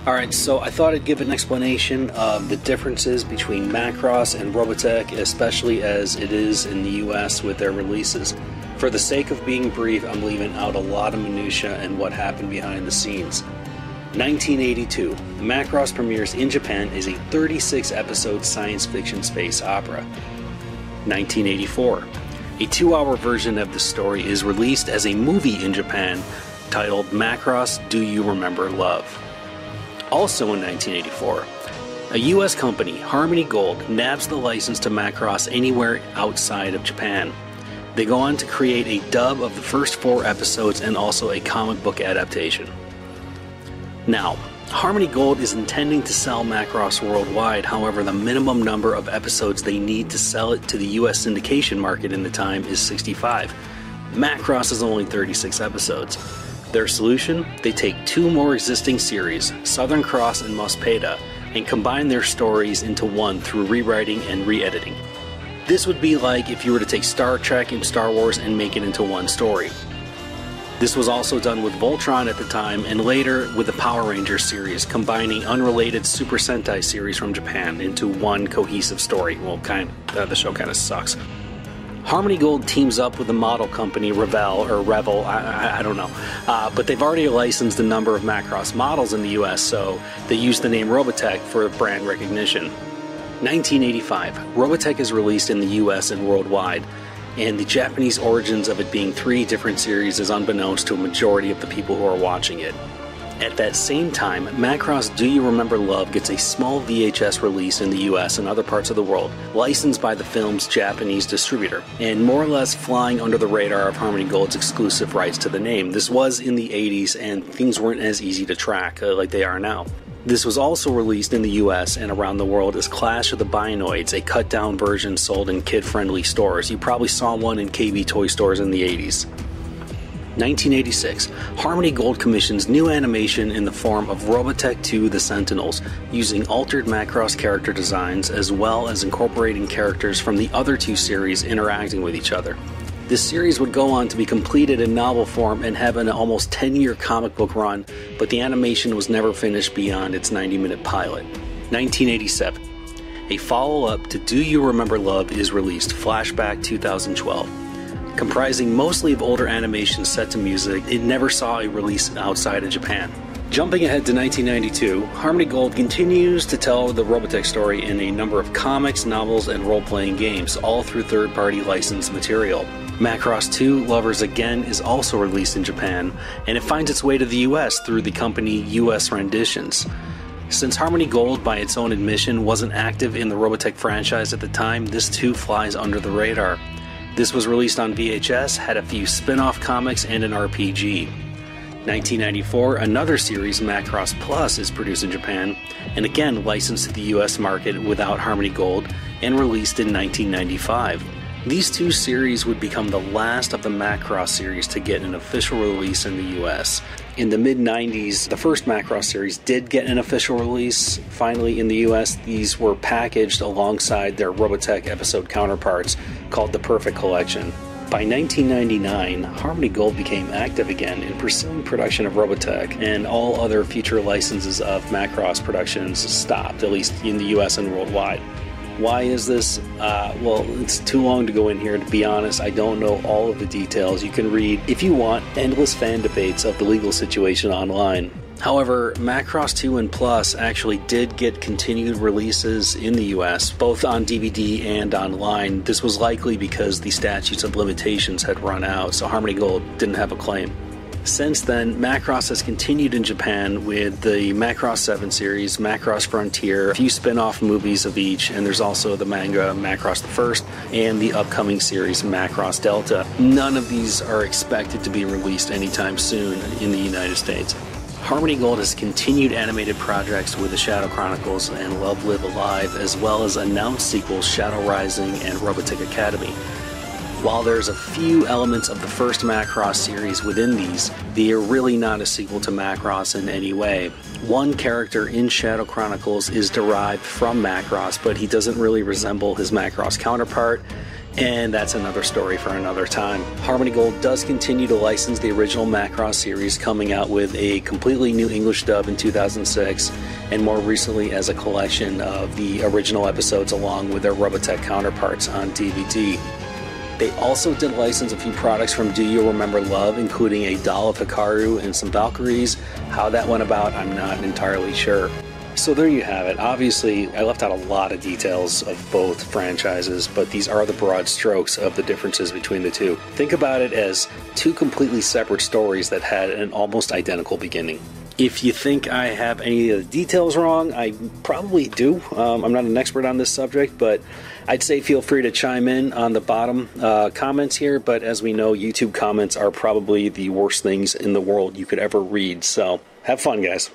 Alright, so I thought I'd give an explanation of the differences between Macross and Robotech, especially as it is in the US with their releases. For the sake of being brief, I'm leaving out a lot of minutia and what happened behind the scenes. 1982, Macross premieres in Japan as a 36-episode science fiction space opera. 1984, a 2-hour version of the story is released as a movie in Japan titled Macross Do You Remember Love? Also in 1984, a US company, Harmony Gold, nabs the license to Macross anywhere outside of Japan. They go on to create a dub of the first 4 episodes and also a comic book adaptation. Now, Harmony Gold is intending to sell Macross worldwide, however the minimum number of episodes they need to sell it to the US syndication market in the time is 65. Macross is only 36 episodes. Their solution? They take 2 more existing series, Southern Cross and Muspeda, and combine their stories into one through rewriting and re-editing. This would be like if you were to take Star Trek and Star Wars and make it into one story. This was also done with Voltron at the time, and later with the Power Rangers series, combining unrelated Super Sentai series from Japan into one cohesive story. Well, the show kind of sucks. Harmony Gold teams up with the model company Revel, I don't know, but they've already licensed a number of Macross models in the US, so they use the name Robotech for brand recognition. 1985, Robotech is released in the US and worldwide, and the Japanese origins of it being 3 different series is unbeknownst to a majority of the people who are watching it. At that same time, Macross Do You Remember Love gets a small VHS release in the US and other parts of the world, licensed by the film's Japanese distributor, and more or less flying under the radar of Harmony Gold's exclusive rights to the name. This was in the 80s and things weren't as easy to track like they are now. This was also released in the US and around the world as Clash of the Binoids, a cut-down version sold in kid-friendly stores. You probably saw one in KB toy stores in the 80s. 1986, Harmony Gold commissions new animation in the form of Robotech 2 The Sentinels, using altered Macross character designs as well as incorporating characters from the other 2 series interacting with each other. This series would go on to be completed in novel form and have an almost 10-year comic book run, but the animation was never finished beyond its 90-minute pilot. 1987, a follow-up to Do You Remember Love is released, Flashback 2012. Comprising mostly of older animations set to music, it never saw a release outside of Japan. Jumping ahead to 1992, Harmony Gold continues to tell the Robotech story in a number of comics, novels, and role-playing games, all through third-party licensed material. Macross 2 Lovers Again is also released in Japan, and it finds its way to the US through the company US Renditions. Since Harmony Gold, by its own admission, wasn't active in the Robotech franchise at the time, this too flies under the radar. This was released on VHS, had a few spin-off comics, and an RPG. 1994, another series, Macross Plus, is produced in Japan, and again licensed to the US market without Harmony Gold, and released in 1995. These 2 series would become the last of the Macross series to get an official release in the US. In the mid-90s, the first Macross series did get an official release. Finally, in the US, these were packaged alongside their Robotech episode counterparts called the Perfect Collection. By 1999, Harmony Gold became active again in pursuing production of Robotech, and all other future licenses of Macross productions stopped, at least in the US and worldwide. Why is this? Well, it's too long to go in here. To be honest, I don't know all of the details. You can read, if you want, endless fan debates of the legal situation online. However, Macross 2 and Plus actually did get continued releases in the US, both on DVD and online. This was likely because the statutes of limitations had run out, so Harmony Gold didn't have a claim. Since then, Macross has continued in Japan with the Macross 7 series, Macross Frontier, a few spin-off movies of each, and there's also the manga Macross the First, and the upcoming series Macross Delta. None of these are expected to be released anytime soon in the United States. Harmony Gold has continued animated projects with the Shadow Chronicles and Love Live Alive, as well as announced sequels Shadow Rising and Robotech Academy. While there's a few elements of the first Macross series within these, they are really not a sequel to Macross in any way. One character in Shadow Chronicles is derived from Macross, but he doesn't really resemble his Macross counterpart. And that's another story for another time. Harmony Gold does continue to license the original Macross series, coming out with a completely new English dub in 2006, and more recently as a collection of the original episodes along with their Robotech counterparts on DVD. They also did license a few products from Do You Remember Love, including a doll of Hikaru and some Valkyries. How that went about, I'm not entirely sure. So there you have it. Obviously, I left out a lot of details of both franchises, but these are the broad strokes of the differences between the two. Think about it as two completely separate stories that had an almost identical beginning. If you think I have any of the details wrong, I probably do. I'm not an expert on this subject, but I'd say feel free to chime in on the bottom comments here. But as we know, YouTube comments are probably the worst things in the world you could ever read. So have fun, guys.